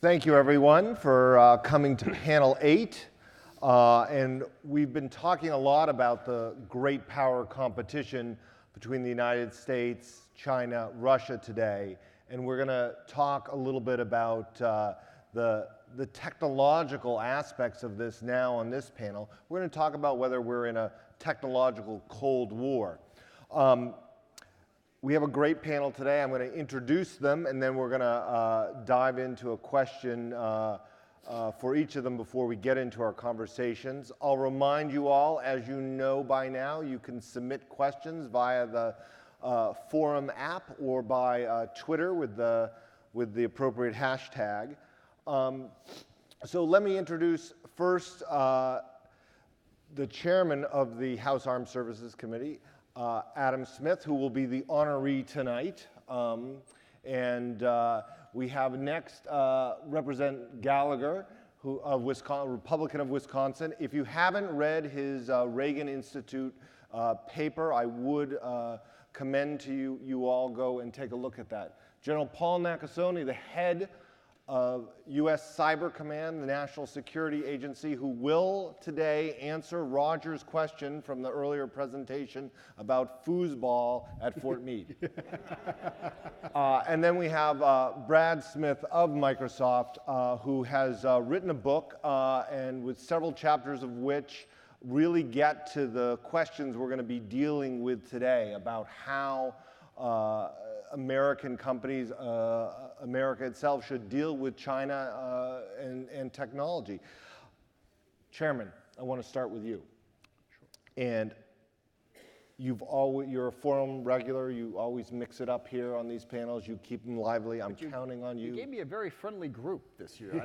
Thank you, everyone, for coming to panel 8. And we've been talking a lot about the great power competition between the United States, China, Russia today. And we're going to talk a little bit about the technological aspects of this now on this panel. We're going to talk about whether we're in a technological Cold War. We have a great panel today. I'm going to introduce them, and then we're going to dive into a question for each of them before we get into our conversations. I'll remind you all, as you know by now, you can submit questions via the forum app or by Twitter with the appropriate hashtag. So let me introduce first the chairman of the House Armed Services Committee, Adam Smith, who will be the honoree tonight. And we have next Representative Gallagher, who of Wisconsin, Republican of Wisconsin. If you haven't read his Reagan Institute paper, I would commend to you all go and take a look at that. General Paul Nakasone, the head of U.S. Cyber Command, the National Security Agency, who will today answer Roger's question from the earlier presentation about foosball at Fort Meade. And then we have Brad Smith of Microsoft, who has written a book, and with several chapters of which really get to the questions we're going to be dealing with today about how American companies, America itself, should deal with China and technology. Chairman, I want to start with you. Sure. And you're a forum regular. You always mix it up here on these panels. You keep them lively. I'm counting on you. You gave me a very friendly group this year. I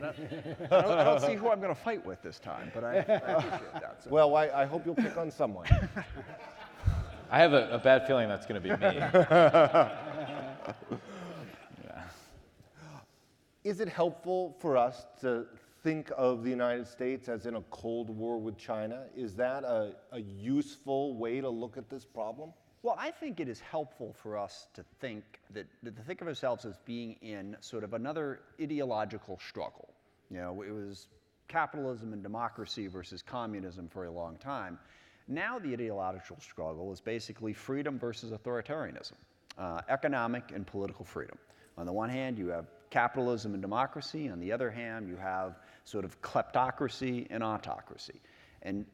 don't see who I'm going to fight with this time, but I appreciate that. So. Well, I hope you'll pick on someone. I have a bad feeling that's going to be me. Yeah. Is it helpful for us to think of the United States as in a Cold War with China? Is that a useful way to look at this problem? Well, I think it is helpful for us to think of ourselves as being in sort of another ideological struggle. You know, it was capitalism and democracy versus communism for a long time. Now the ideological struggle is basically freedom versus authoritarianism, economic and political freedom. On the one hand, you have capitalism and democracy. On the other hand, you have sort of kleptocracy and autocracy. And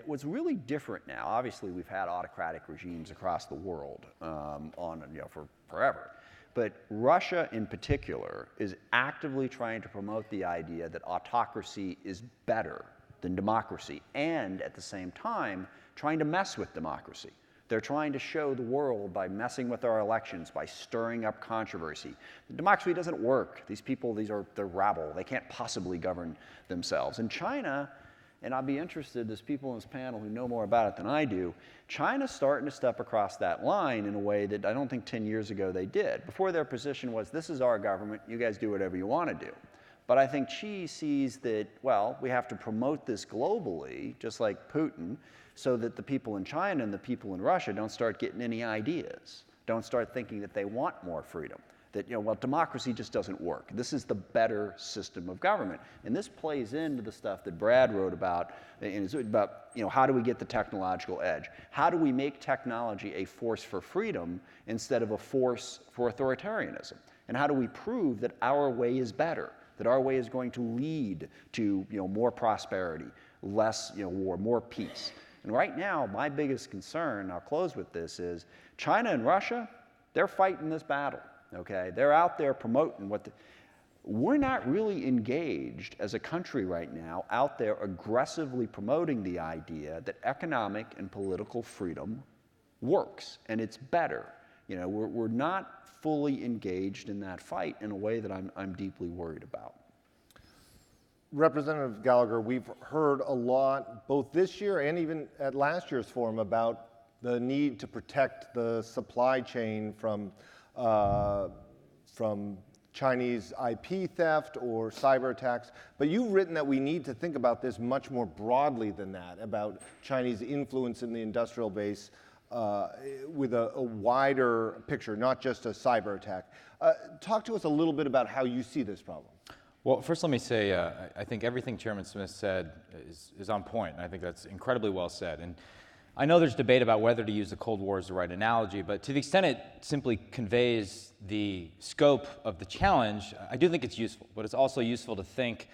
what's really different now, obviously we've had autocratic regimes across the world for forever. But Russia in particular is actively trying to promote the idea that autocracy is better than democracy, and at the same time, trying to mess with democracy. They're trying to show the world by messing with our elections, by stirring up controversy. Democracy doesn't work. These people, they're rabble. They can't possibly govern themselves. And China, and I'll be interested, there's people on this panel who know more about it than I do, China's starting to step across that line in a way that I don't think 10 years ago they did. Before, their position was, this is our government, you guys do whatever you want to do. But I think Xi sees that, well, we have to promote this globally, just like Putin, so that the people in China and the people in Russia don't start getting any ideas, don't start thinking that they want more freedom, that, democracy just doesn't work. This is the better system of government. And this plays into the stuff that Brad wrote about, and it's about, how do we get the technological edge? How do we make technology a force for freedom instead of a force for authoritarianism? And how do we prove that our way is better? That our way is going to lead to more prosperity, less war, more peace. And right now, my biggest concern, I'll close with this, is China and Russia, they're fighting this battle, okay? They're out there promoting we're not really engaged as a country right now out there aggressively promoting the idea that economic and political freedom works, and it's better. We're not fully engaged in that fight in a way that I'm deeply worried about. Representative Gallagher, we've heard a lot, both this year and even at last year's forum, about the need to protect the supply chain from Chinese IP theft or cyber attacks. But you've written that we need to think about this much more broadly than that, about Chinese influence in the industrial base with a wider picture, not just a cyber attack. Talk to us a little bit about how you see this problem. Well, first let me say, I think everything Chairman Smith said is on point, and I think that's incredibly well said. And I know there's debate about whether to use the Cold War as the right analogy, but to the extent it simply conveys the scope of the challenge, I do think it's useful, but it's also useful to think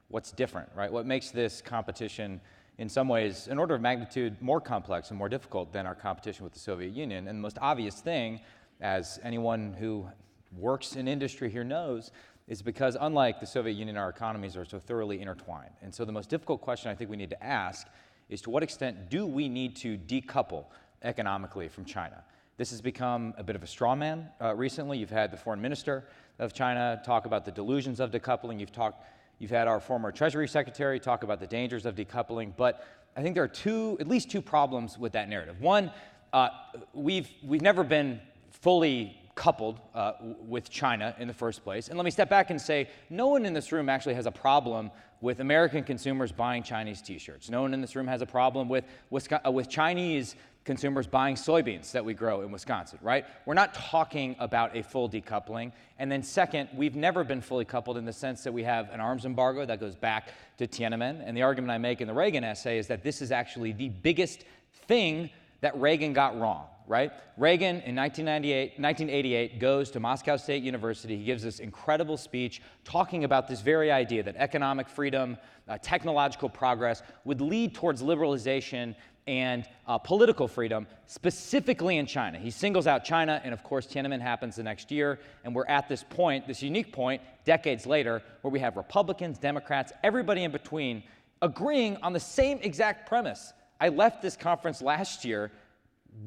what's different, right? What makes this competition in some ways an order of magnitude more complex and more difficult than our competition with the Soviet Union. And the most obvious thing, as anyone who works in industry here knows, is because unlike the Soviet Union, our economies are so thoroughly intertwined. And so the most difficult question I think we need to ask is, to what extent do we need to decouple economically from China? This has become a bit of a straw man recently. You've had the foreign minister of China talk about the delusions of decoupling. You've had our former Treasury Secretary talk about the dangers of decoupling. But I think there are at least two problems with that narrative. One, we've never been fully coupled with China in the first place. And let me step back and say, no one in this room actually has a problem with American consumers buying Chinese t-shirts. No one in this room has a problem with Chinese consumers buying soybeans that we grow in Wisconsin, right? We're not talking about a full decoupling. And then second, we've never been fully coupled in the sense that we have an arms embargo that goes back to Tiananmen. And the argument I make in the Reagan essay is that this is actually the biggest thing that Reagan got wrong, right? Reagan in 1988 goes to Moscow State University. He gives this incredible speech talking about this very idea that economic freedom, technological progress would lead towards liberalization and political freedom, specifically in China. He singles out China, and of course Tiananmen happens the next year, and we're at this point, this unique point, decades later, where we have Republicans, Democrats, everybody in between agreeing on the same exact premise. I left this conference last year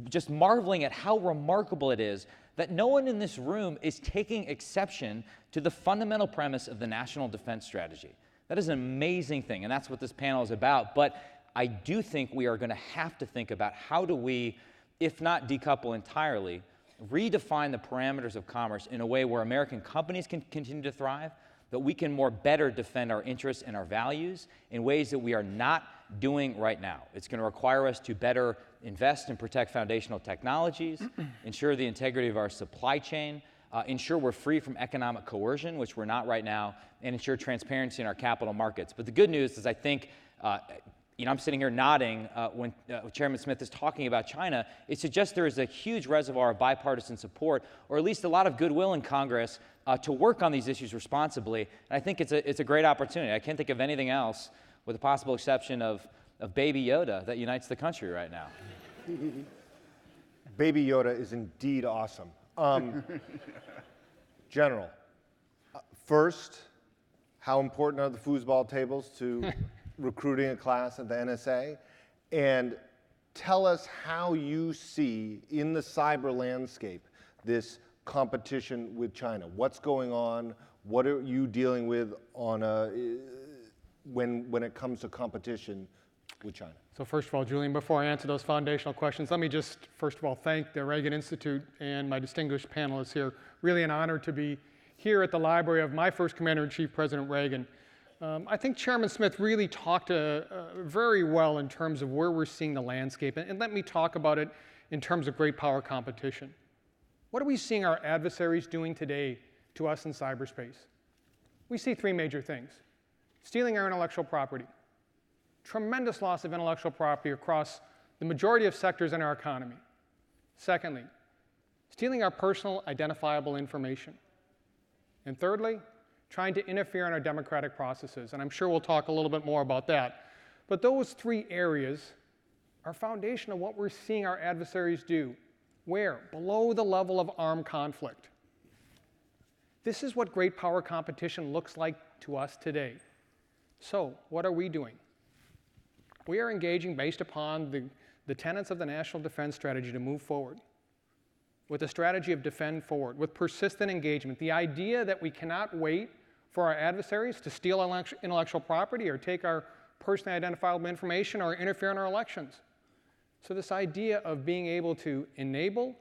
just marveling at how remarkable it is that no one in this room is taking exception to the fundamental premise of the national defense strategy. That is an amazing thing, and that's what this panel is about. But I do think we are going to have to think about how do we, if not decouple entirely, redefine the parameters of commerce in a way where American companies can continue to thrive, that we can more better defend our interests and our values in ways that we are not doing right now. It's going to require us to better invest and protect foundational technologies, ensure the integrity of our supply chain, ensure we're free from economic coercion, which we're not right now, and ensure transparency in our capital markets. But the good news is I think, I'm sitting here nodding when Chairman Smith is talking about China. It suggests there is a huge reservoir of bipartisan support, or at least a lot of goodwill in Congress to work on these issues responsibly. And I think it's a great opportunity. I can't think of anything else, with the possible exception of Baby Yoda, that unites the country right now. Baby Yoda is indeed awesome. General, first, how important are the foosball tables to recruiting a class at the NSA? And tell us how you see in the cyber landscape this competition with China. What's going on? What are you dealing with on when it comes to competition with China? So first of all, Julian, before I answer those foundational questions, let me just first of all thank the Reagan Institute and my distinguished panelists here. Really an honor to be here at the library of my first Commander-in-Chief, President Reagan. I think Chairman Smith really talked very well in terms of where we're seeing the landscape, and let me talk about it in terms of great power competition. What are we seeing our adversaries doing today to us in cyberspace? We see three major things. Stealing our intellectual property. Tremendous loss of intellectual property across the majority of sectors in our economy. Secondly, stealing our personal identifiable information. And thirdly, trying to interfere in our democratic processes. And I'm sure we'll talk a little bit more about that. But those three areas are foundation of what we're seeing our adversaries do. Where? Below the level of armed conflict. This is what great power competition looks like to us today. So, what are we doing? We are engaging based upon the tenets of the National Defense Strategy to move forward, with a strategy of defend forward, with persistent engagement. The idea that we cannot wait for our adversaries to steal our intellectual property or take our personally identifiable information or interfere in our elections. So this idea of being able to enable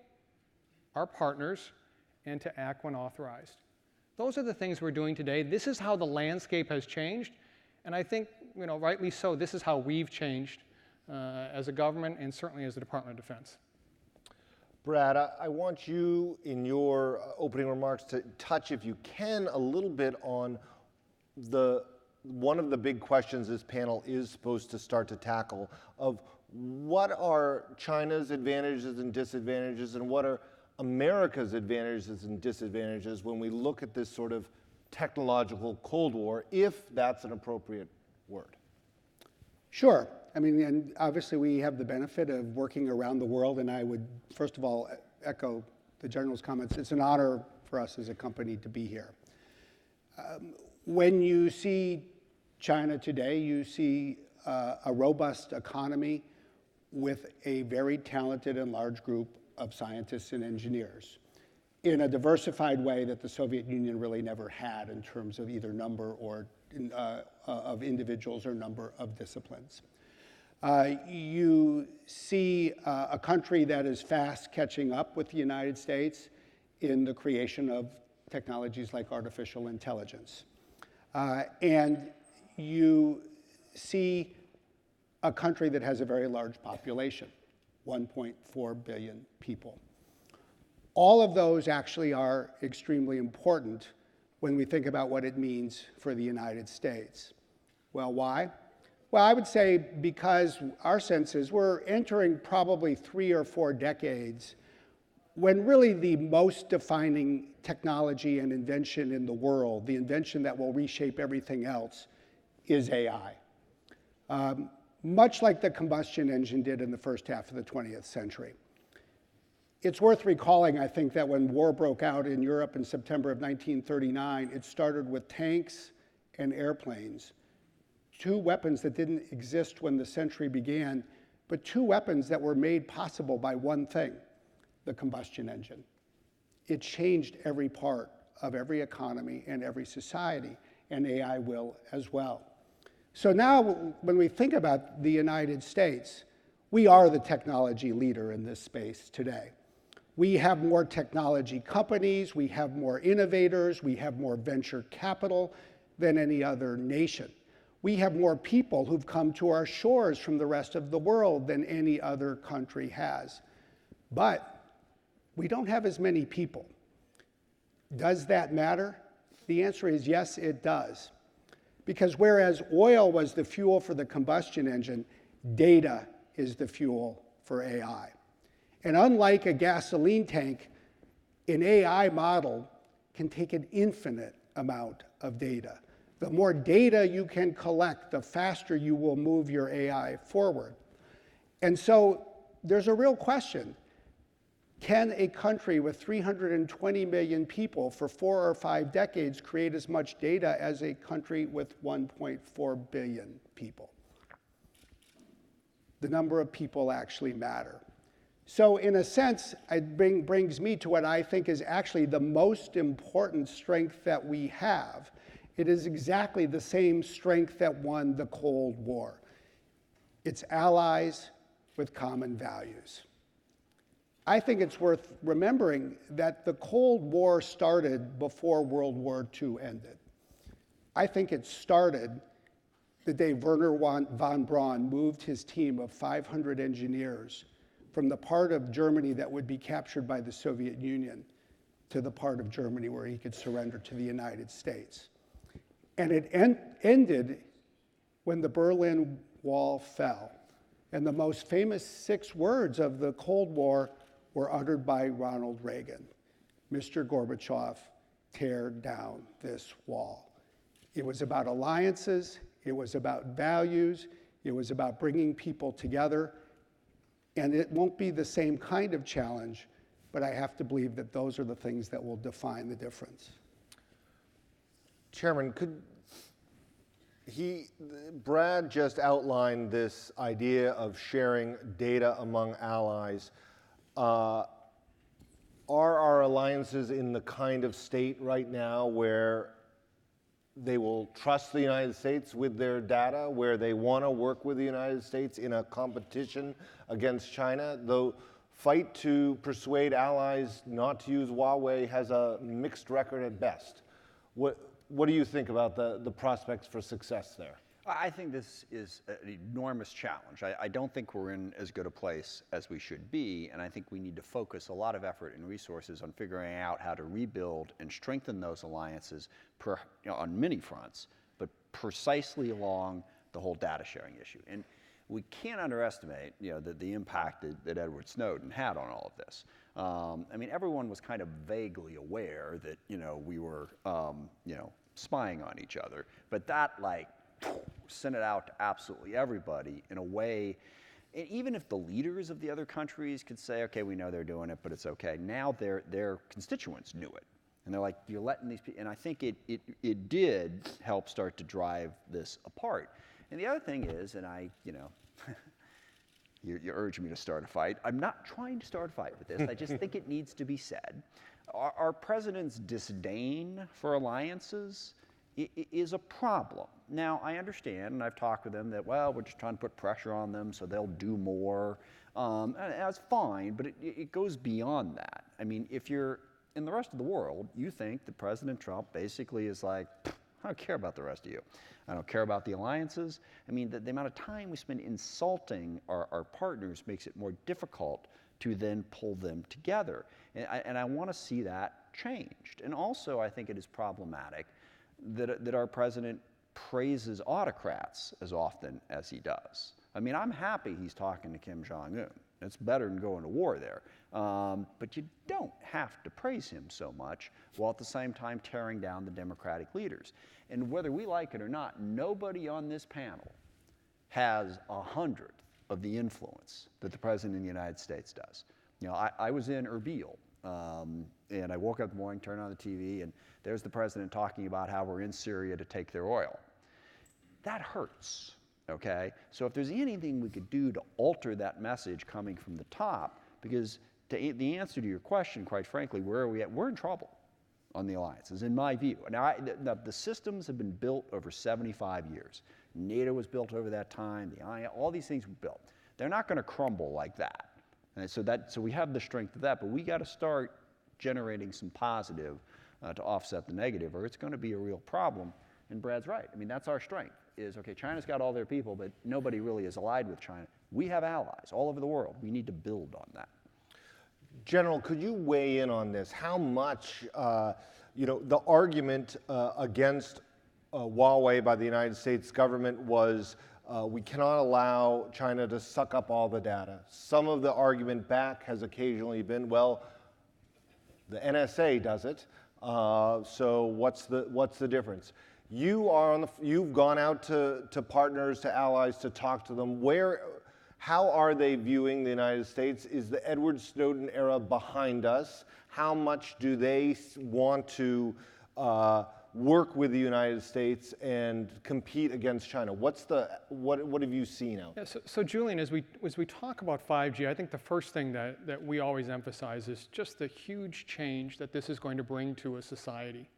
our partners and to act when authorized. Those are the things we're doing today. This is how the landscape has changed. And I think, rightly so, this is how we've changed as a government and certainly as the Department of Defense. Brad, I want you in your opening remarks to touch, if you can, a little bit on one of the big questions this panel is supposed to start to tackle of what are China's advantages and disadvantages and what are America's advantages and disadvantages when we look at this sort of technological Cold War, if that's an appropriate word. Sure. I mean, and obviously we have the benefit of working around the world, and I would, first of all, echo the General's comments. It's an honor for us as a company to be here. When you see China today, you see a robust economy with a very talented and large group of scientists and engineers in a diversified way that the Soviet Union really never had in terms of either number or of individuals or number of disciplines. You see a country that is fast catching up with the United States in the creation of technologies like artificial intelligence. And you see a country that has a very large population, 1.4 billion people. All of those actually are extremely important when we think about what it means for the United States. Well, why? Well, I would say because our sense is we're entering probably 3 or 4 decades when really the most defining technology and invention in the world, the invention that will reshape everything else, is AI. Much like the combustion engine did in the first half of the 20th century. It's worth recalling, I think, that when war broke out in Europe in September of 1939, it started with tanks and airplanes, 2 weapons that didn't exist when the century began, but 2 weapons that were made possible by one thing, the combustion engine. It changed every part of every economy and every society, and AI will as well. So now, when we think about the United States, we are the technology leader in this space today. We have more technology companies, we have more innovators, we have more venture capital than any other nation. We have more people who've come to our shores from the rest of the world than any other country has. But we don't have as many people. Does that matter? The answer is yes, it does. Because whereas oil was the fuel for the combustion engine, data is the fuel for AI. And unlike a gasoline tank, an AI model can take an infinite amount of data. The more data you can collect, the faster you will move your AI forward. And so there's a real question. Can a country with 320 million people for 4 or 5 decades create as much data as a country with 1.4 billion people? The number of people actually matter. So in a sense, it brings me to what I think is actually the most important strength that we have. It is exactly the same strength that won the Cold War. It's allies with common values. I think it's worth remembering that the Cold War started before World War II ended. I think it started the day Werner von Braun moved his team of 500 engineers from the part of Germany that would be captured by the Soviet Union to the part of Germany where he could surrender to the United States. And it ended when the Berlin Wall fell. And the most famous 6 words of the Cold War were uttered by Ronald Reagan. Mr. Gorbachev, tear down this wall. It was about alliances, it was about values, it was about bringing people together. And it won't be the same kind of challenge, but I have to believe that those are the things that will define the difference. Chairman, Brad just outlined this idea of sharing data among allies. Are our alliances in the kind of state right now where they will trust the United States with their data, where they want to work with the United States in a competition against China? The fight to persuade allies not to use Huawei has a mixed record at best. What do you think about the prospects for success there? I think this is an enormous challenge. I don't think we're in as good a place as we should be, and I think we need to focus a lot of effort and resources on figuring out how to rebuild and strengthen those alliances on many fronts, precisely along the whole data sharing issue. And we can't underestimate, the impact that Edward Snowden had on all of this. I mean, everyone was kind of vaguely aware that, we were, spying on each other, but that sent it out to absolutely everybody in a way. And even if the leaders of the other countries could say, okay, we know they're doing it, but it's okay, now their constituents knew it. And they're like, you're letting these people, and I think it did help start to drive this apart. And the other thing is, and you urge me to start a fight. I'm not trying to start a fight with this. I just think it needs to be said. Our president's disdain for alliances is a problem. Now, I understand, and I've talked with them that, well, we're just trying to put pressure on them so they'll do more. And that's fine, but it goes beyond that. I mean, if you're in the rest of the world, you think that President Trump basically is like, I don't care about the rest of you. I don't care about the alliances. I mean, the amount of time we spend insulting our partners makes it more difficult to then pull them together. And I want to see that changed. And also, I think it is problematic that our president praises autocrats as often as he does. I mean, I'm happy he's talking to Kim Jong-un. It's better than going to war there. But you don't have to praise him so much while at the same time tearing down the Democratic leaders. And whether we like it or not, nobody on this panel has 100th of the influence that the President of the United States does. I was in Erbil, and I woke up in the morning, turned on the TV, and there's the President talking about how we're in Syria to take their oil. That hurts. Okay, so if there's anything we could do to alter that message coming from the top, because the answer to your question, quite frankly, where are we at? We're in trouble on the alliances, in my view. Now, the systems have been built over 75 years. NATO was built over that time. All these things were built. They're not going to crumble like that. And so we have the strength of that, but we got to start generating some positive to offset the negative, or it's going to be a real problem. And Brad's right. I mean, that's our strength. Is, okay, China's got all their people, but nobody really is allied with China. We have allies all over the world. We need to build on that. General, could you weigh in on this? How much, the argument against Huawei by the United States government was we cannot allow China to suck up all the data. Some of the argument back has occasionally been, well, the NSA does it, so what's the difference? You've gone out to partners, to allies, to talk to them. How are they viewing the United States? Is the Edward Snowden era behind us? How much do they want to work with the United States and compete against China? What have you seen out there? Yeah, so Julian, as we talk about 5G, I think the first thing that we always emphasize is just the huge change that this is going to bring to a society.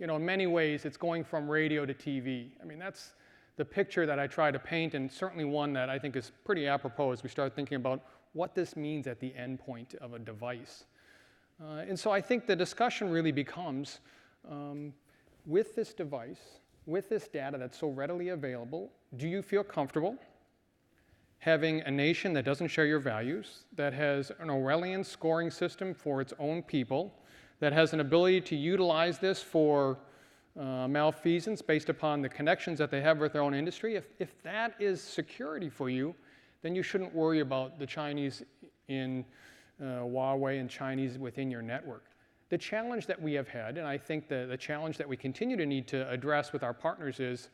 In many ways, it's going from radio to TV. I mean, that's the picture that I try to paint, and certainly one that I think is pretty apropos as we start thinking about what this means at the end point of a device. And so I think the discussion really becomes, with this device, with this data that's so readily available, do you feel comfortable having a nation that doesn't share your values, that has an Orwellian scoring system for its own people, that has an ability to utilize this for malfeasance based upon the connections that they have with their own industry? If that is security for you, then you shouldn't worry about the Chinese in Huawei and Chinese within your network. The challenge that we have had, and I think the challenge that we continue to need to address with our partners is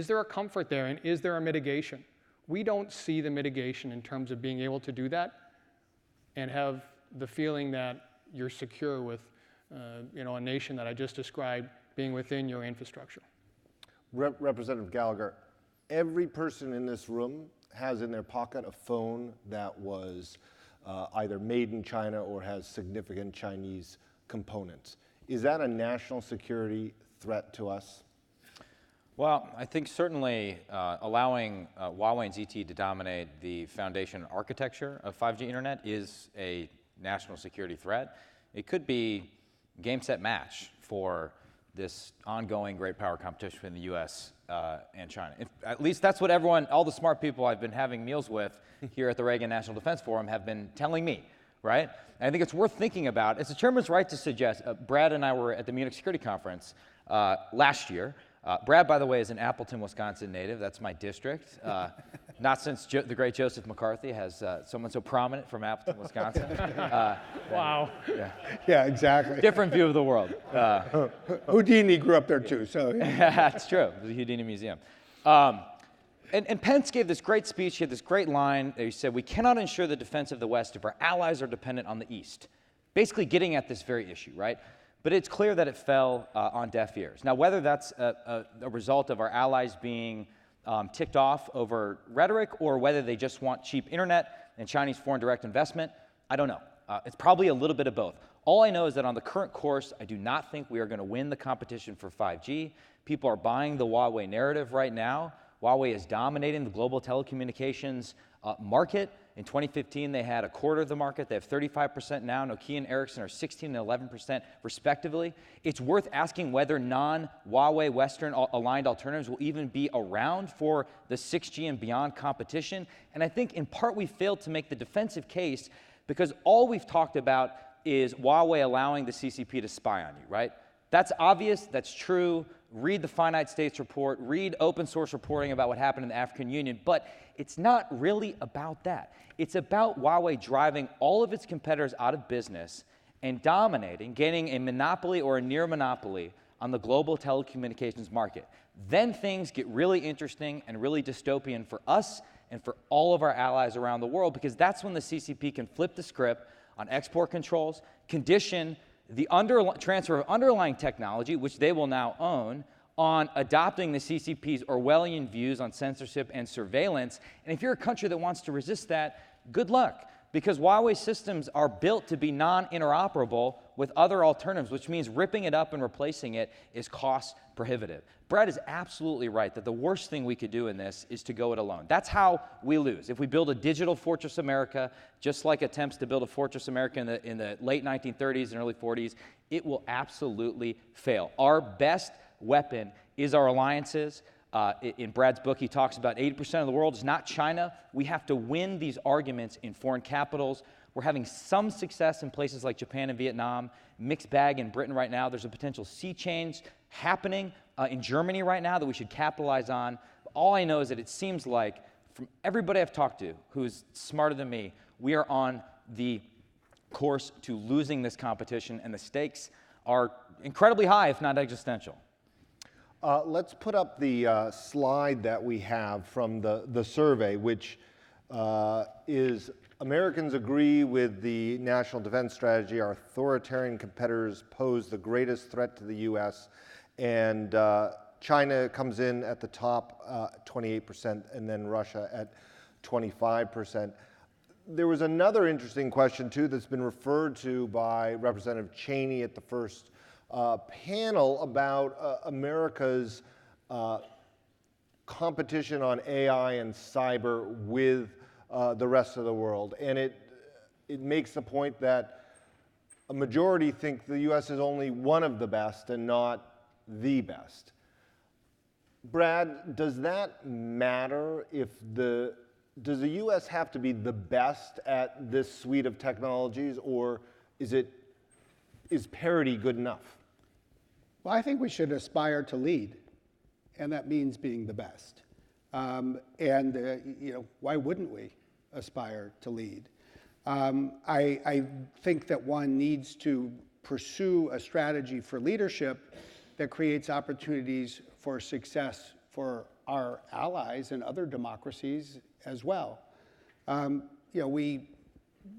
there a comfort there and is there a mitigation? We don't see the mitigation in terms of being able to do that and have the feeling that you're secure with a nation that I just described being within your infrastructure. Representative Gallagher, every person in this room has in their pocket a phone that was either made in China or has significant Chinese components. Is that a national security threat to us? Well, I think certainly allowing Huawei and ZTE to dominate the foundation architecture of 5G internet is a national security threat. It could be game, set, match for this ongoing great power competition between the U.S. And China. At least that's what all the smart people I've been having meals with here at the Reagan National Defense Forum have been telling me, right? And I think it's worth thinking about. It's the chairman's right to suggest, Brad and I were at the Munich Security Conference last year, Brad, by the way, is an Appleton, Wisconsin native. That's my district. Not since the great Joseph McCarthy has someone so prominent from Appleton, Wisconsin. Wow. Yeah, exactly. Different view of the world. Houdini grew up there too, so. That's true. The Houdini Museum. And Pence gave this great speech. He had this great line. He said, "We cannot ensure the defense of the West if our allies are dependent on the East." Basically getting at this very issue, right? But it's clear that it fell on deaf ears. Now, whether that's a result of our allies being ticked off over rhetoric or whether they just want cheap internet and Chinese foreign direct investment, I don't know. It's probably a little bit of both. All I know is that on the current course, I do not think we are going to win the competition for 5G. People are buying the Huawei narrative right now. Huawei is dominating the global telecommunications market. In 2015, they had a quarter of the market. They have 35% now. Nokia and Ericsson are 16 and 11% respectively. It's worth asking whether non-Huawei Western aligned alternatives will even be around for the 6G and beyond competition. And I think in part we failed to make the defensive case because all we've talked about is Huawei allowing the CCP to spy on you, right? That's obvious, that's true. Read the Finite States report, read open source reporting about what happened in the African Union, but it's not really about that. It's about Huawei driving all of its competitors out of business and dominating, gaining a monopoly or a near monopoly on the global telecommunications market. Then things get really interesting and really dystopian for us and for all of our allies around the world, because that's when the CCP can flip the script on export controls, condition the transfer of underlying technology, which they will now own, on adopting the CCP's Orwellian views on censorship and surveillance. And if you're a country that wants to resist that, good luck, because Huawei systems are built to be non-interoperable with other alternatives, which means ripping it up and replacing it is cost prohibitive. Brad is absolutely right that the worst thing we could do in this is to go it alone. That's how we lose. If we build a digital Fortress America, just like attempts to build a Fortress America in the late 1930s and early 40s, it will absolutely fail. Our best weapon is our alliances. In Brad's book, he talks about 80% of the world is not China. We have to win these arguments in foreign capitals. We're having some success in places like Japan and Vietnam, mixed bag in Britain right now. There's a potential sea change happening in Germany right now that we should capitalize on. All I know is that it seems like, from everybody I've talked to who's smarter than me, we are on the course to losing this competition, and the stakes are incredibly high, if not existential. Let's put up the slide that we have from the survey, which is Americans agree with the national defense strategy. Our authoritarian competitors pose the greatest threat to the U.S. And China comes in at the top, 28%, and then Russia at 25%. There was another interesting question, too, that's been referred to by Representative Cheney at the first panel about America's competition on AI and cyber with the rest of the world. And it makes the point that a majority think the U.S. is only one of the best and not the best. Brad, does that matter? Does the U.S. have to be the best at this suite of technologies, or is parity good enough? Well, I think we should aspire to lead, and that means being the best. Why wouldn't we aspire to lead? I think that one needs to pursue a strategy for leadership that creates opportunities for success for our allies and other democracies as well. We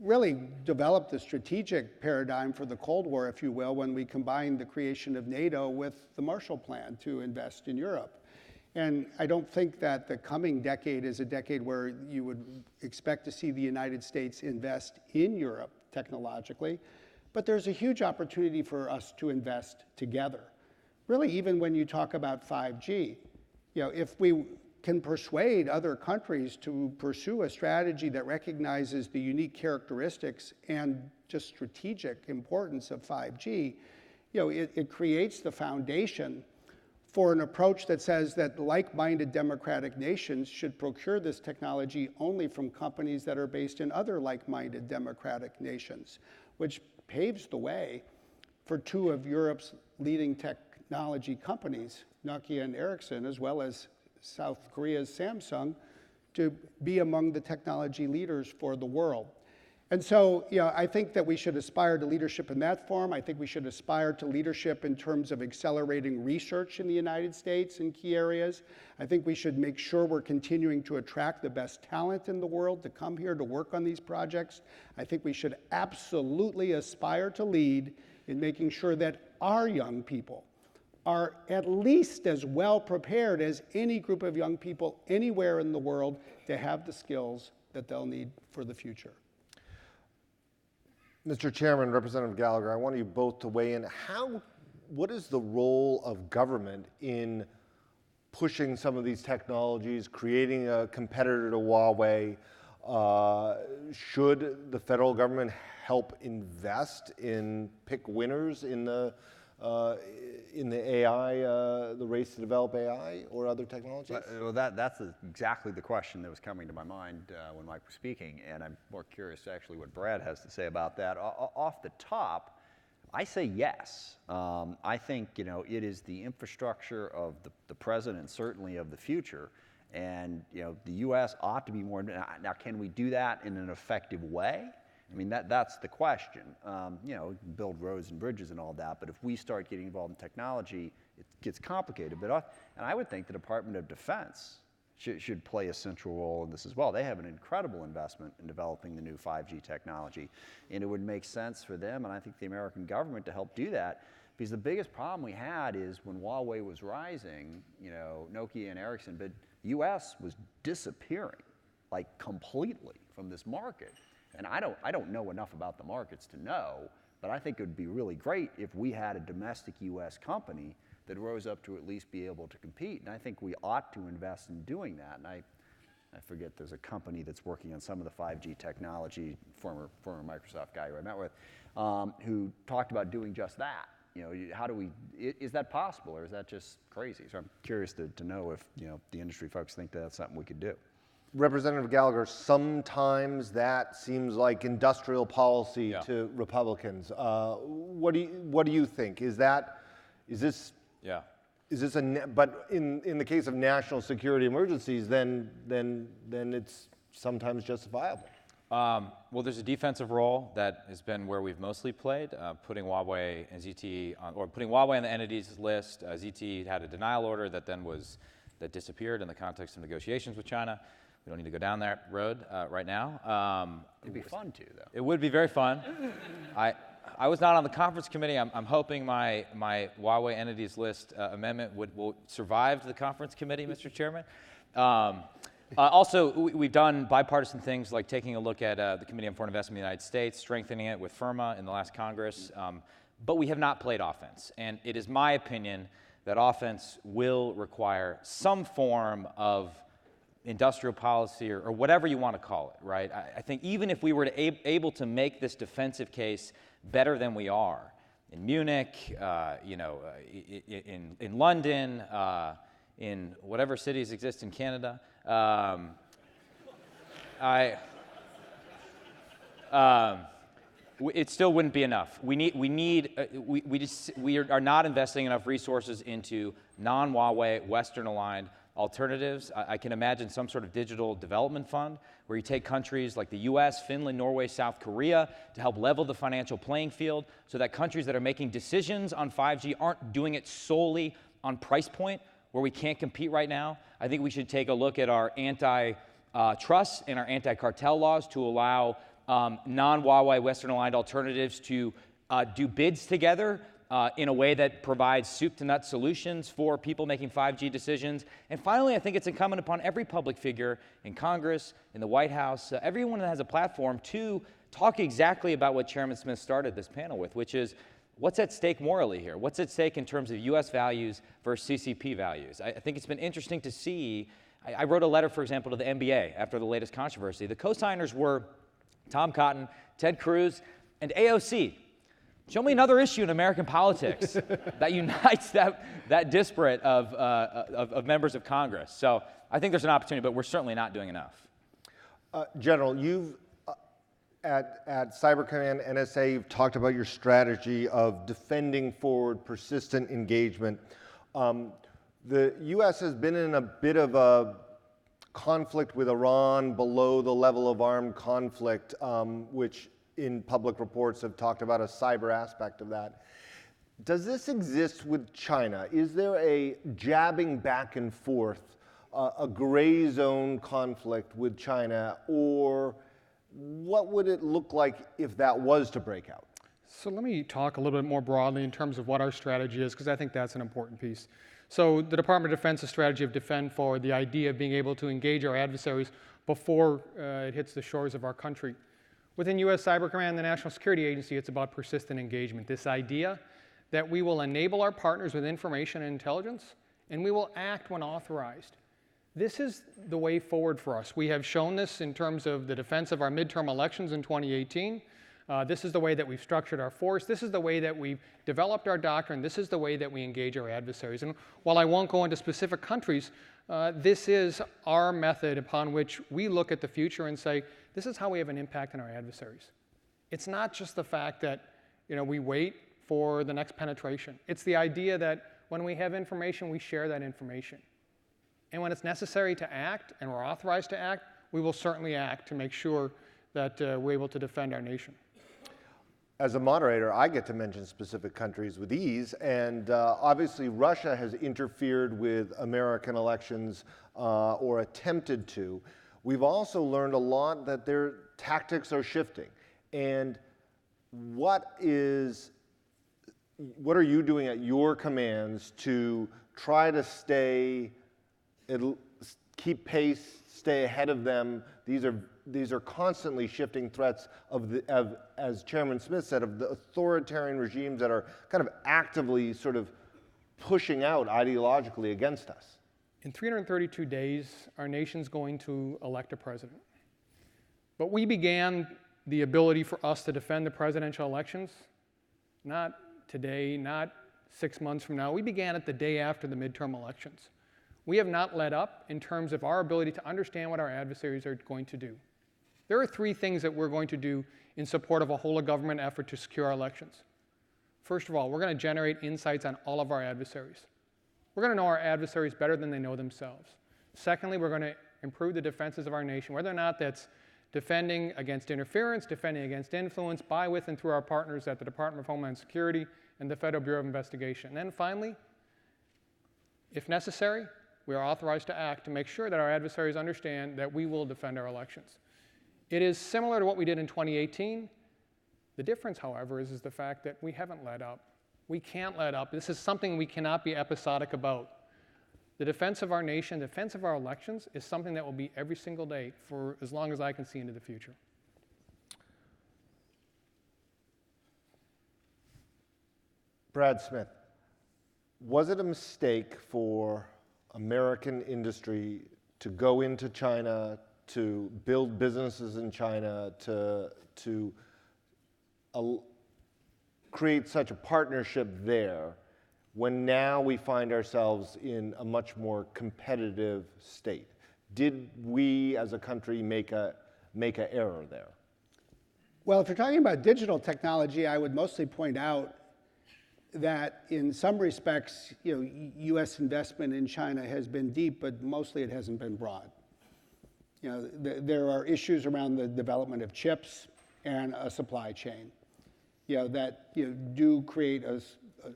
really developed the strategic paradigm for the Cold War, if you will, when we combined the creation of NATO with the Marshall Plan to invest in Europe. And I don't think that the coming decade is a decade where you would expect to see the United States invest in Europe technologically, but there's a huge opportunity for us to invest together. Really, even when you talk about 5G, if we can persuade other countries to pursue a strategy that recognizes the unique characteristics and just strategic importance of 5G, it creates the foundation for an approach that says that like-minded democratic nations should procure this technology only from companies that are based in other like-minded democratic nations, which paves the way for two of Europe's leading technology companies Nokia and Ericsson, as well as South Korea's Samsung, to be among the technology leaders for the world. And so, I think that we should aspire to leadership in that form. I think we should aspire to leadership in terms of accelerating research in the United States in key areas. I think we should make sure we're continuing to attract the best talent in the world to come here to work on these projects. I think we should absolutely aspire to lead in making sure that our young people are at least as well prepared as any group of young people anywhere in the world to have the skills that they'll need for the future. Mr. Chairman, Representative Gallagher, I want you both to weigh in. What is the role of government in pushing some of these technologies, creating a competitor to Huawei? Should the federal government help invest in pick winners in the AI, the race to develop AI or other technologies? Well, that's exactly the question that was coming to my mind when Mike was speaking, and I'm more curious actually what Brad has to say about that. Off the top, I say yes. I think it is the infrastructure of the present and certainly of the future, and the U.S. ought to be more. Now, can we do that in an effective way? I mean, that's the question. Build roads and bridges and all that, but if we start getting involved in technology, it gets complicated. And I would think the Department of Defense should play a central role in this as well. They have an incredible investment in developing the new 5G technology, and it would make sense for them, and I think the American government, to help do that, because the biggest problem we had is when Huawei was rising, Nokia and Ericsson, but U.S. was disappearing, like completely from this market. And I don't know enough about the markets to know, but I think it would be really great if we had a domestic U.S. company that rose up to at least be able to compete. And I think we ought to invest in doing that. And I forget, there's a company that's working on some of the 5G technology, former Microsoft guy who I met with, who talked about doing just that. Is that possible, or is that just crazy? So I'm curious to know if the industry folks think that's something we could do. Representative Gallagher, sometimes that seems like industrial policy to Republicans. What do you think? But in the case of national security emergencies, then it's sometimes justifiable. Well, there's a defensive role that has been where we've mostly played, putting Huawei and ZTE putting Huawei on the entities list. ZTE had a denial order that disappeared in the context of negotiations with China. We don't need to go down that road right now. It'd be fun to, though. It would be very fun. I was not on the conference committee. I'm hoping my Huawei entities list amendment will survive the conference committee, Mr. Chairman. Also, we've done bipartisan things like taking a look at the Committee on Foreign Investment in the United States, strengthening it with FIRMA in the last Congress, but we have not played offense. And it is my opinion that offense will require some form of industrial policy or whatever you want to call it, right? I think even if we were able to make this defensive case better than we are in Munich, in London, in whatever cities exist in Canada, it still wouldn't be enough. We are not investing enough resources into non-Huawei, Western-aligned alternatives. I can imagine some sort of digital development fund where you take countries like the US, Finland, Norway, South Korea to help level the financial playing field so that countries that are making decisions on 5G aren't doing it solely on price point where we can't compete right now. I think we should take a look at our antitrust and our anti-cartel laws to allow non-Huawei Western-aligned alternatives to do bids together in a way that provides soup-to-nut solutions for people making 5G decisions. And finally, I think it's incumbent upon every public figure in Congress, in the White House, everyone that has a platform to talk exactly about what Chairman Smith started this panel with, which is what's at stake morally here? What's at stake in terms of U.S. values versus CCP values? I think it's been interesting to see. I wrote a letter, for example, to the NBA after the latest controversy. The co-signers were Tom Cotton, Ted Cruz, and AOC. Show me another issue in American politics that unites that disparate of members of Congress. So I think there's an opportunity, but we're certainly not doing enough. General, you've at Cyber Command NSA, you've talked about your strategy of defending forward persistent engagement. The U.S. has been in a bit of a conflict with Iran below the level of armed conflict, which in public reports have talked about a cyber aspect of that. Does this exist with China? Is there a jabbing back and forth, a gray zone conflict with China, or what would it look like if that was to break out? So let me talk a little bit more broadly in terms of what our strategy is, because I think that's an important piece. So the Department of Defense's strategy of Defend Forward, the idea of being able to engage our adversaries before it hits the shores of our country. Within U.S. Cyber Command, the National Security Agency, it's about persistent engagement. This idea that we will enable our partners with information and intelligence, and we will act when authorized. This is the way forward for us. We have shown this in terms of the defense of our midterm elections in 2018. This is the way that we've structured our force. This is the way that we've developed our doctrine. This is the way that we engage our adversaries. And while I won't go into specific countries, this is our method upon which we look at the future and say, this is how we have an impact on our adversaries. It's not just the fact that we wait for the next penetration. It's the idea that when we have information, we share that information. And when it's necessary to act, and we're authorized to act, we will certainly act to make sure that we're able to defend our nation. As a moderator, I get to mention specific countries with ease, and obviously Russia has interfered with American elections or attempted to. We've also learned a lot that their tactics are shifting. And what are you doing at your commands to try to keep pace, stay ahead of them? These are constantly shifting threats as Chairman Smith said, of the authoritarian regimes that are kind of actively sort of pushing out ideologically against us. In 332 days, our nation's going to elect a president. But we began the ability for us to defend the presidential elections, not today, not 6 months from now. We began it the day after the midterm elections. We have not let up in terms of our ability to understand what our adversaries are going to do. There are 3 things that we're going to do in support of a whole-of-government effort to secure our elections. First of all, we're going to generate insights on all of our adversaries. We're going to know our adversaries better than they know themselves. Secondly, we're going to improve the defenses of our nation, whether or not that's defending against interference, defending against influence, by, with, and through our partners at the Department of Homeland Security and the Federal Bureau of Investigation. And then finally, if necessary, we are authorized to act to make sure that our adversaries understand that we will defend our elections. It is similar to what we did in 2018. The difference, however, is the fact that we haven't let up. We can't let up. This is something we cannot be episodic about. The defense of our nation, the defense of our elections, is something that will be every single day for as long as I can see into the future. Brad Smith, was it a mistake for American industry to go into China, to build businesses in China, to create such a partnership there, when now we find ourselves in a much more competitive state? Did we as a country make an error there? Well, if you're talking about digital technology, I would mostly point out that in some respects, U.S. investment in China has been deep, but mostly it hasn't been broad. There are issues around the development of chips and a supply chain, that do create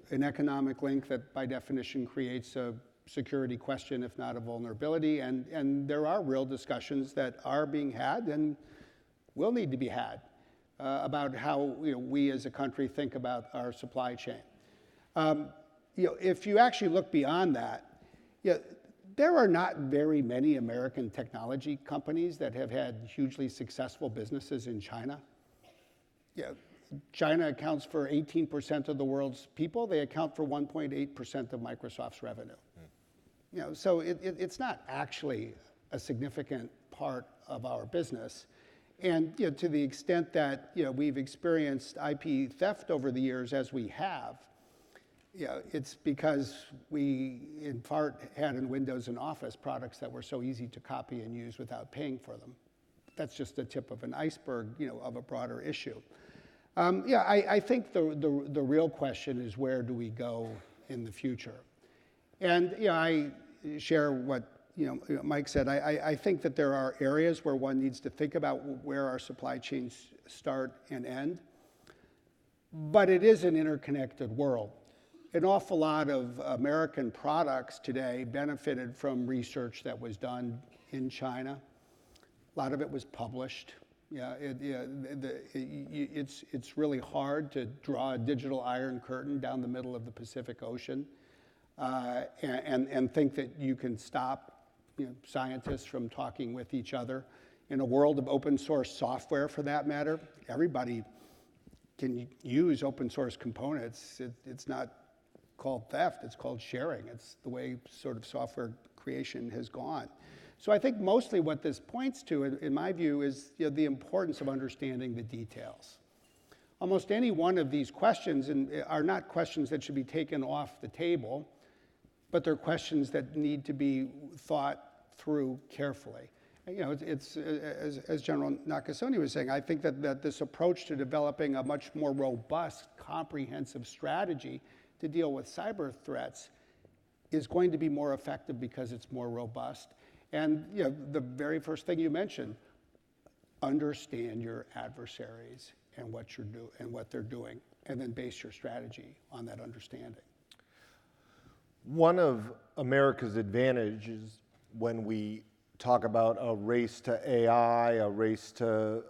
an economic link that by definition creates a security question, if not a vulnerability. And there are real discussions that are being had and will need to be had about how we as a country think about our supply chain. If you actually look beyond that, there are not very many American technology companies that have had hugely successful businesses in China. China accounts for 18% of the world's people. They account for 1.8% of Microsoft's revenue. So it's not actually a significant part of our business. And to the extent that we've experienced IP theft over the years, as we have, it's because we, in part, had in Windows and Office products that were so easy to copy and use without paying for them. That's just the tip of an iceberg, of a broader issue. I think the real question is, where do we go in the future? And I share what Mike said. I think that there are areas where one needs to think about where our supply chains start and end. But it is an interconnected world. An awful lot of American products today benefited from research that was done in China. A lot of it was published. It's really hard to draw a digital iron curtain down the middle of the Pacific Ocean and think that you can stop scientists from talking with each other. In a world of open source software, for that matter, everybody can use open source components. It's not called theft, it's called sharing. It's the way sort of software creation has gone. So I think mostly what this points to, in my view, is the importance of understanding the details. Almost any one of these questions are not questions that should be taken off the table, but they're questions that need to be thought through carefully. It's as General Nakasone was saying, I think that this approach to developing a much more robust, comprehensive strategy to deal with cyber threats is going to be more effective because it's more robust. And the very first thing you mentioned, understand your adversaries and what they're doing, and then base your strategy on that understanding. One of America's advantages when we talk about a race to AI, a race to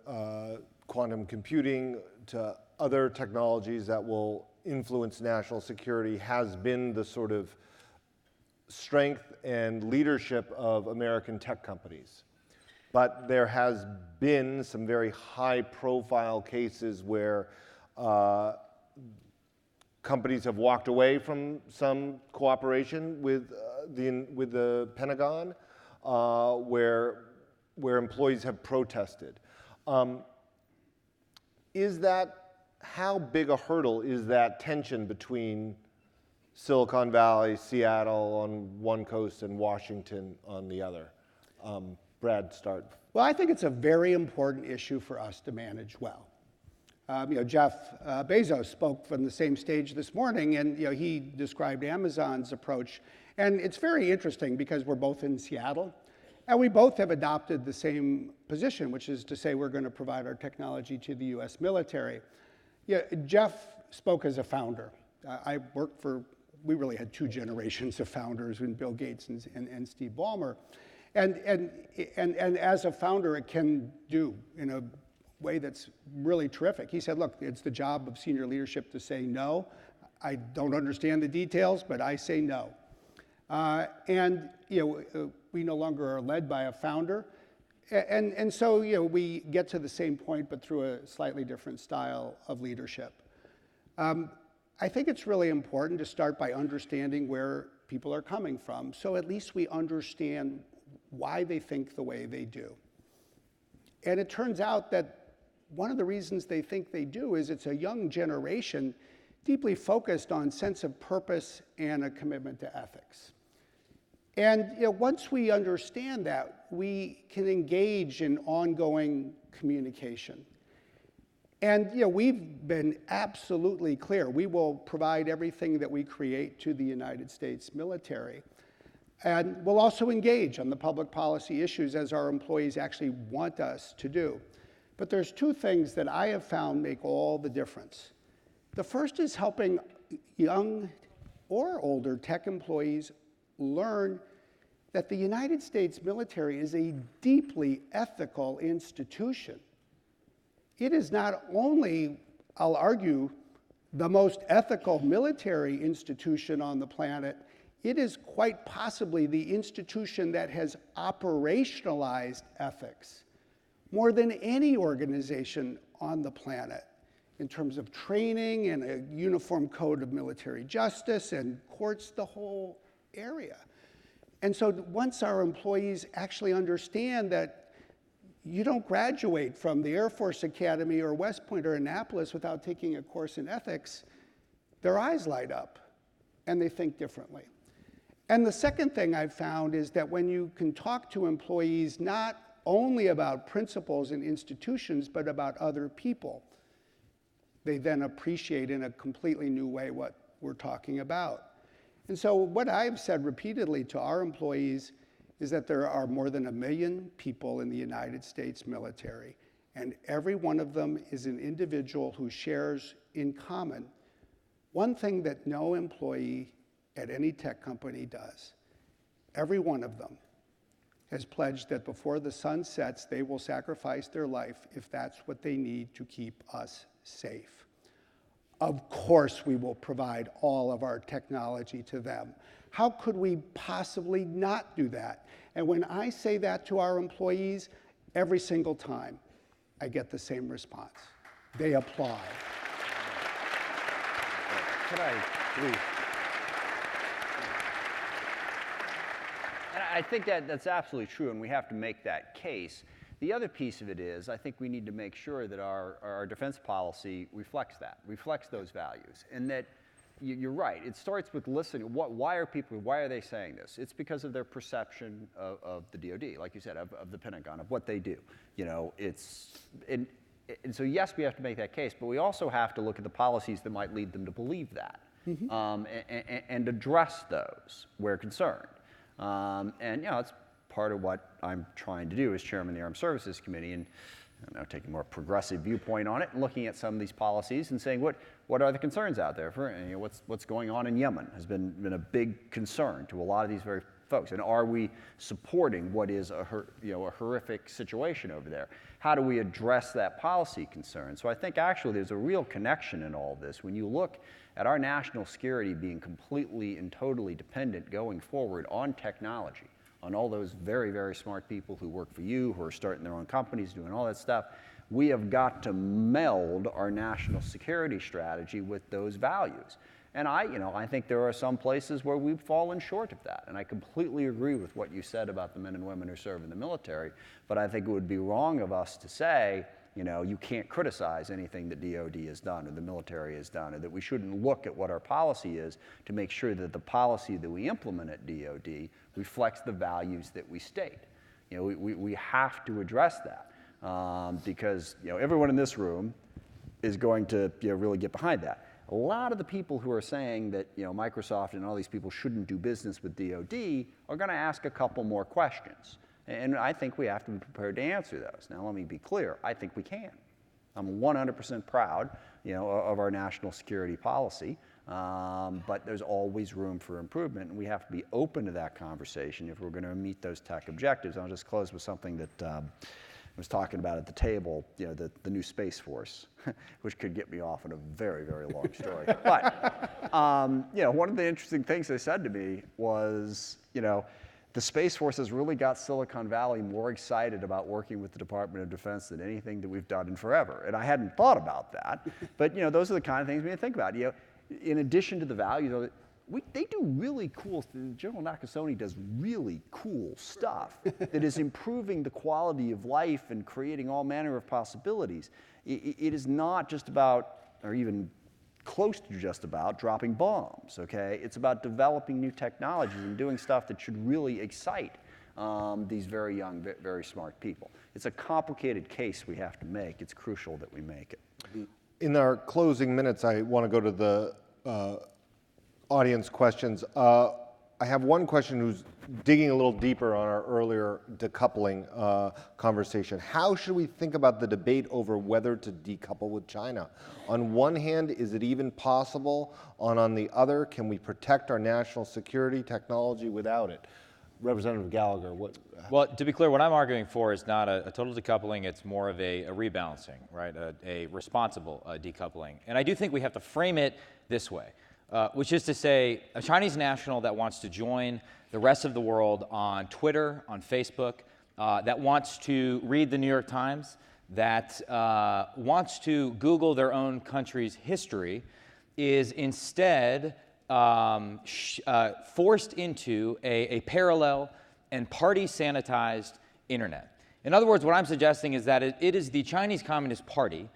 quantum computing, to other technologies that will influence national security has been the sort of strength and leadership of American tech companies. But there has been some very high-profile cases where companies have walked away from some cooperation with the Pentagon, where employees have protested. How big a hurdle is that tension between Silicon Valley, Seattle on one coast, and Washington on the other? Brad, start. Well, I think it's a very important issue for us to manage well. Jeff Bezos spoke from the same stage this morning, and he described Amazon's approach. And it's very interesting because we're both in Seattle, and we both have adopted the same position, which is to say we're going to provide our technology to the U.S. military. Jeff spoke as a founder. I worked we really had two generations of founders, in Bill Gates and Steve Ballmer. And as a founder, it can do in a way that's really terrific. He said, look, it's the job of senior leadership to say no. I don't understand the details, but I say no. We no longer are led by a founder. And so we get to the same point, but through a slightly different style of leadership. I think it's really important to start by understanding where people are coming from, so at least we understand why they think the way they do. And it turns out that one of the reasons they think they do is it's a young generation deeply focused on sense of purpose and a commitment to ethics. And once we understand that, we can engage in ongoing communication. And we've been absolutely clear. We will provide everything that we create to the United States military. And we'll also engage on the public policy issues as our employees actually want us to do. But there's two things that I have found make all the difference. The first is helping young or older tech employees learn that the United States military is a deeply ethical institution. It is not only, I'll argue, the most ethical military institution on the planet, it is quite possibly the institution that has operationalized ethics more than any organization on the planet in terms of training and a uniform code of military justice and courts, the whole area. And so once our employees actually understand that you don't graduate from the Air Force Academy or West Point or Annapolis without taking a course in ethics, their eyes light up and they think differently. And the second thing I've found is that when you can talk to employees not only about principles and institutions, but about other people, they then appreciate in a completely new way what we're talking about. And so what I've said repeatedly to our employees is that there are more than 1 million people in the United States military, and every one of them is an individual who shares in common one thing that no employee at any tech company does. Every one of them has pledged that before the sun sets, they will sacrifice their life if that's what they need to keep us safe. Of course, we will provide all of our technology to them. How could we possibly not do that? And when I say that to our employees, every single time, I get the same response. They applaud. Could I, please? And I think that that's absolutely true, and we have to make that case. The other piece of it is, I think we need to make sure that our defense policy reflects that, reflects those values, and that you're right. It starts with listening. Why are they saying this? It's because of their perception of the DoD, like you said, of the Pentagon, of what they do. You know, and so yes, we have to make that case, but we also have to look at the policies that might lead them to believe that, and address those where concerned. And you know, it's part of what I'm trying to do as chairman of the Armed Services Committee, and taking a more progressive viewpoint on it and looking at some of these policies and saying what are the concerns out there for what's going on in Yemen has been a big concern to a lot of these very folks, and are we supporting what is a horrific situation over there? How do we address that policy concern? So I think actually there's a real connection in all this when you look at our national security being completely and totally dependent going forward on technology, on all those very, very smart people who work for you, who are starting their own companies, doing all that stuff. We have got to meld our national security strategy with those values. And I think there are some places where we've fallen short of that. And I completely agree with what you said about the men and women who serve in the military. But I think it would be wrong of us to say, you can't criticize anything that DoD has done or the military has done, or that we shouldn't look at what our policy is to make sure that the policy that we implement at DoD reflects the values that we state. We have to address that because everyone in this room is going to really get behind that. A lot of the people who are saying that Microsoft and all these people shouldn't do business with DoD are going to ask a couple more questions. And I think we have to be prepared to answer those. Now, let me be clear. I think we can. I'm 100% proud, of our national security policy, but there's always room for improvement, and we have to be open to that conversation if we're going to meet those tech objectives. I'll just close with something that I was talking about at the table, the new Space Force, which could get me off on a very, very long story. But, one of the interesting things they said to me was, the Space Force has really got Silicon Valley more excited about working with the Department of Defense than anything that we've done in forever. And I hadn't thought about that. But those are the kind of things we need to think about. In addition to the values, they do really cool. General Nakasone does really cool stuff that is improving the quality of life and creating all manner of possibilities. It is not just about, or even close to just about, dropping bombs, okay? It's about developing new technologies and doing stuff that should really excite these very young, very smart people. It's a complicated case we have to make. It's crucial that we make it. In our closing minutes, I want to go to the audience questions. I have one question who's digging a little deeper on our earlier decoupling conversation. How should we think about the debate over whether to decouple with China? On one hand, is it even possible? On the other, can we protect our national security technology without it? Representative Gallagher, what? Well, to be clear, what I'm arguing for is not a total decoupling. It's more of a rebalancing, right? A responsible decoupling. And I do think we have to frame it this way. Which is to say, a Chinese national that wants to join the rest of the world on Twitter, on Facebook, that wants to read the New York Times, that wants to Google their own country's history, is instead forced into a parallel and party-sanitized internet. In other words, what I'm suggesting is that it is the Chinese Communist Party,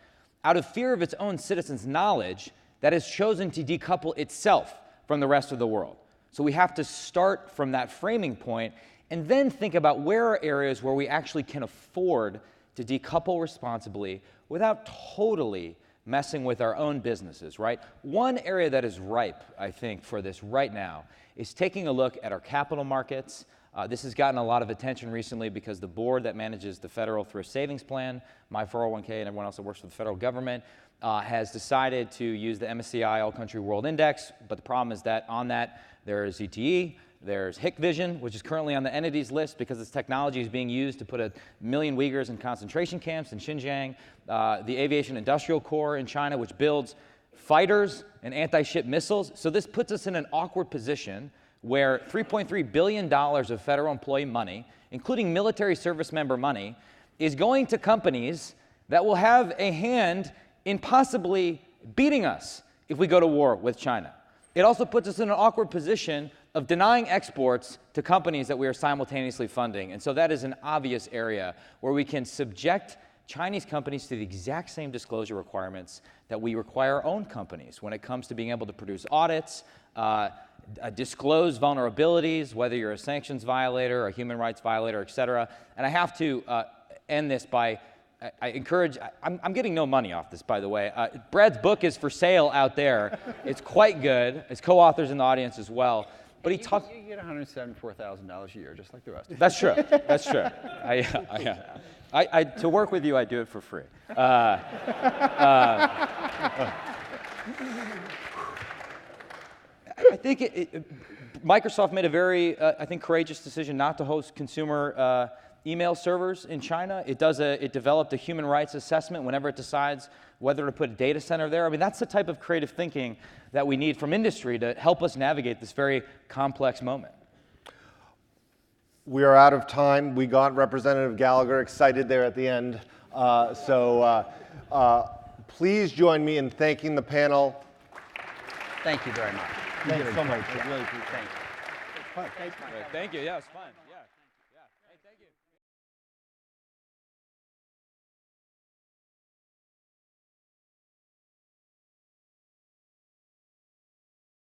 out of fear of its own citizens' knowledge, that has chosen to decouple itself from the rest of the world. So we have to start from that framing point and then think about where are areas where we actually can afford to decouple responsibly without totally messing with our own businesses, right? One area that is ripe, I think, for this right now is taking a look at our capital markets. This has gotten a lot of attention recently because the board that manages the Federal Thrift Savings Plan, my 401k, and everyone else that works for the federal government has decided to use the MSCI All Country World Index. But the problem is that on that, there is ZTE, there's Hikvision, which is currently on the entities list because its technology is being used to put 1 million Uyghurs in concentration camps in Xinjiang, the Aviation Industrial Corps in China, which builds fighters and anti-ship missiles. So this puts us in an awkward position where $3.3 billion of federal employee money, including military service member money, is going to companies that will have a hand in possibly beating us if we go to war with China. It also puts us in an awkward position of denying exports to companies that we are simultaneously funding. And so that is an obvious area where we can subject Chinese companies to the exact same disclosure requirements that we require our own companies when it comes to being able to produce audits, disclose vulnerabilities, whether you're a sanctions violator, a human rights violator, et cetera. And I have to end this by, I encourage, I'm getting no money off this, by the way. Brad's book is for sale out there. It's quite good. His co-authors in the audience as well. But he talks. You get $174,000 a year, just like the rest of us. That's true. That's true. To work with you, I do it for free. I think Microsoft made a very, I think, courageous decision not to host consumer email servers in China. It developed a human rights assessment whenever it decides whether to put a data center there. I mean, that's the type of creative thinking that we need from industry to help us navigate this very complex moment. We are out of time. We got Representative Gallagher excited there at the end. Please join me in thanking the panel. Thank you very much. Thanks so much. I really appreciate it. Thank you. Yeah, it was fun.